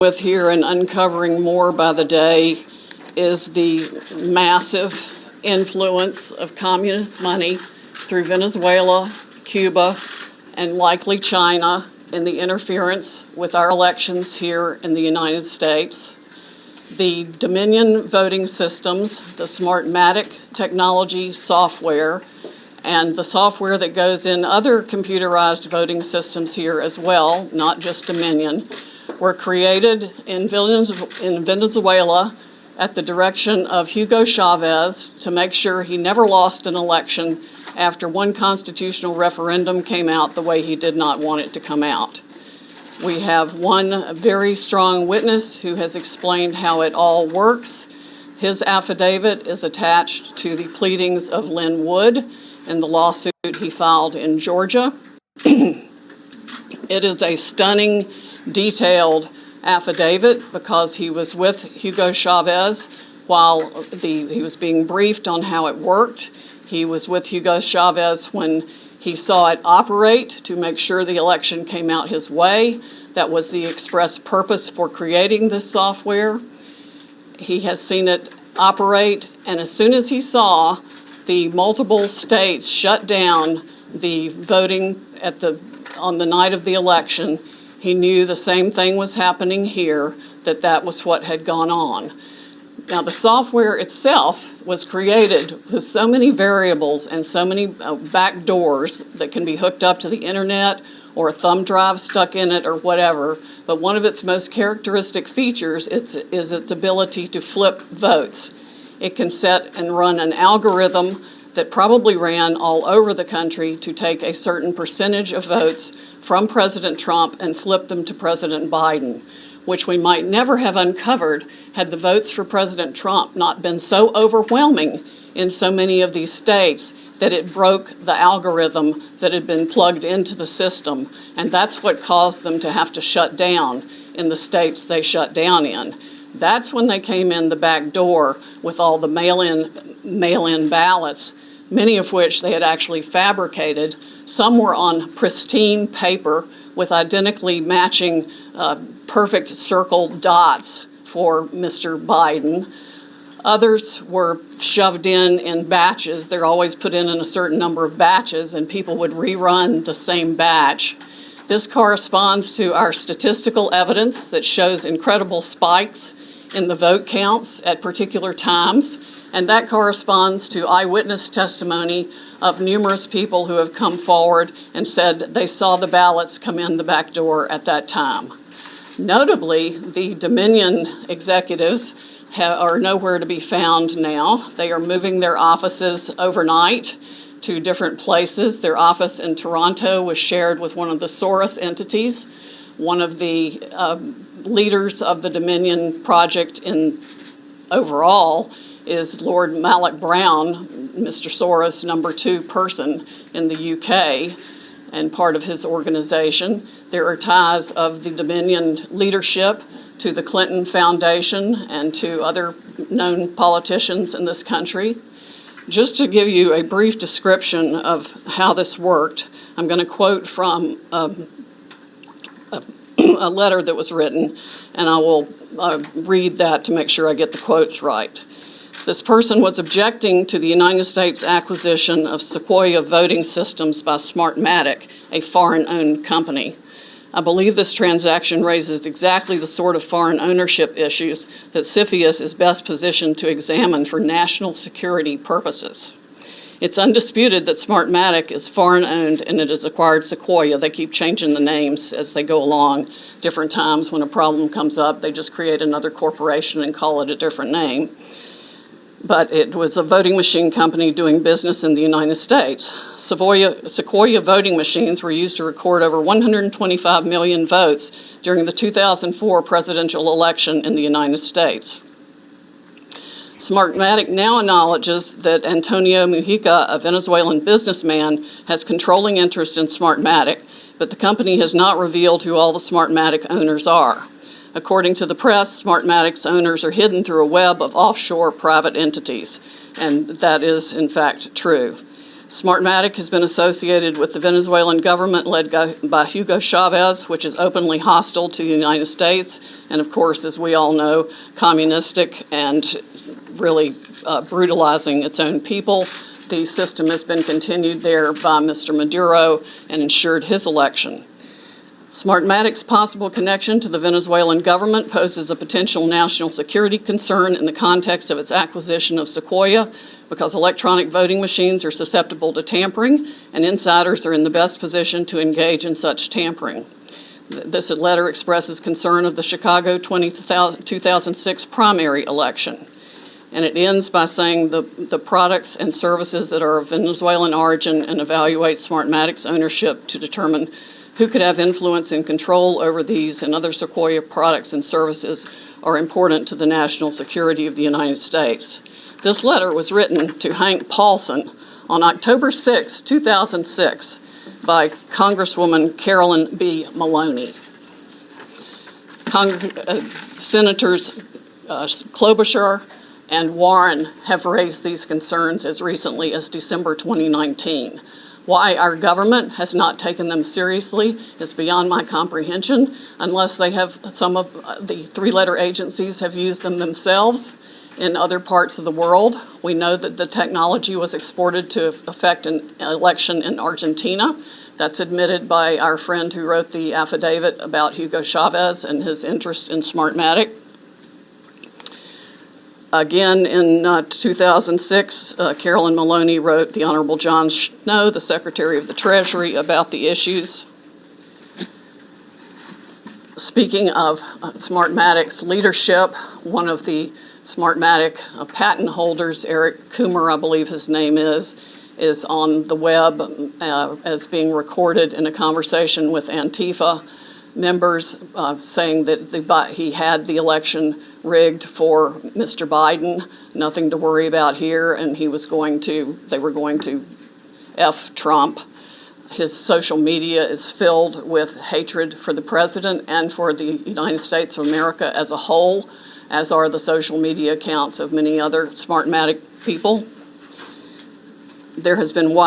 with here and uncovering more by the day is the massive influence of communist money through Venezuela, Cuba, and likely China in the interference with our elections here in the United States. The Dominion voting systems, the Smartmatic technology software, and the software that goes in other computerized voting systems here as well, not just Dominion, were created in Venezuela at the direction of Hugo Chavez to make sure he never lost an election after one constitutional referendum came out the way he did not want it to come out. We have one very strong witness who has explained how it all works. His affidavit is attached to the pleadings of Lynn Wood in the lawsuit he filed in Georgia. It is a stunning, detailed affidavit because he was with Hugo Chavez while he was being briefed on how it worked. He was with Hugo Chavez when he saw it operate to make sure the election came out his way. That was the express purpose for creating this software. He has seen it operate, and as soon as he saw the multiple states shut down the voting on the night of the election, he knew the same thing was happening here, that was what had gone on. Now, the software itself was created with so many variables and so many back doors that can be hooked up to the internet or a thumb drive stuck in it or whatever. But one of its most characteristic features is its ability to flip votes. It can set and run an algorithm that probably ran all over the country to take a certain percentage of votes from President Trump and flip them to President Biden, which we might never have uncovered had the votes for President Trump not been so overwhelming in so many of these states that it broke the algorithm that had been plugged into the system. And that's what caused them to have to shut down in the states they shut down in. That's when they came in the back door with all the mail-in ballots, many of which they had actually fabricated. Some were on pristine paper with identically matching perfect circle dots for Mr. Biden. Others were shoved in batches. They're always put in a certain number of batches, and people would rerun the same batch. This corresponds to our statistical evidence that shows incredible spikes in the vote counts at particular times, and that corresponds to eyewitness testimony of numerous people who have come forward and said they saw the ballots come in the back door at that time. Notably, the Dominion executives are nowhere to be found now. They are moving their offices overnight to different places. Their office in Toronto was shared with one of the Soros entities. One of the leaders of the Dominion project overall is Lord Malloch Brown, Mr. Soros' number 2 person in the UK, and part of his organization. There are ties of the Dominion leadership to the Clinton Foundation and to other known politicians in this country. Just to give you a brief description of how this worked, I'm going to quote from a letter that was written, and I will read that to make sure I get the quotes right. This person was objecting to the United States acquisition of Sequoia voting systems by Smartmatic, a foreign-owned company. I believe this transaction raises exactly the sort of foreign ownership issues that CFIUS is best positioned to examine for national security purposes. It's undisputed that Smartmatic is foreign-owned and it has acquired Sequoia. They keep changing the names as they go along. Different times when a problem comes up, they just create another corporation and call it a different name. But it was a voting machine company doing business in the United States. Sequoia voting machines were used to record over 125 million votes during the 2004 presidential election in the United States. Smartmatic now acknowledges that Antonio Mujica, a Venezuelan businessman, has controlling interest in Smartmatic, but the company has not revealed who all the Smartmatic owners are. According to the press, Smartmatic's owners are hidden through a web of offshore private entities, and that is, in fact, true. Smartmatic has been associated with the Venezuelan government led by Hugo Chavez, which is openly hostile to the United States, and of course, as we all know, communistic and really brutalizing its own people. The system has been continued there by Mr. Maduro and ensured his election. Smartmatic's possible connection to the Venezuelan government poses a potential national security concern in the context of its acquisition of Sequoia, because electronic voting machines are susceptible to tampering, and insiders are in the best position to engage in such tampering. This letter expresses concern of the Chicago 2006 primary election. And it ends by saying the products and services that are of Venezuelan origin, and evaluate Smartmatic's ownership to determine who could have influence and control over these and other Sequoia products and services are important to the national security of the United States. This letter was written to Hank Paulson on October 6, 2006, by Congresswoman Carolyn B. Maloney. Senators Klobuchar and Warren have raised these concerns as recently as December 2019. Why our government has not taken them seriously is beyond my comprehension, unless they have, some of the three-letter agencies have used them themselves in other parts of the world. We know that the technology was exported to affect an election in Argentina. That's admitted by our friend who wrote the affidavit about Hugo Chavez and his interest in Smartmatic. Again, in 2006, Carolyn Maloney wrote the Honorable John Snow, the Secretary of the Treasury, about the issues. Speaking of Smartmatic's leadership, one of the Smartmatic patent holders, Eric Coomer, I believe his name is on the web as being recorded in a conversation with Antifa members, saying that he had the election rigged for Mr. Biden, nothing to worry about here, and they were going to F Trump. His social media is filled with hatred for the president and for the United States of America as a whole, as are the social media accounts of many other Smartmatic people. There has been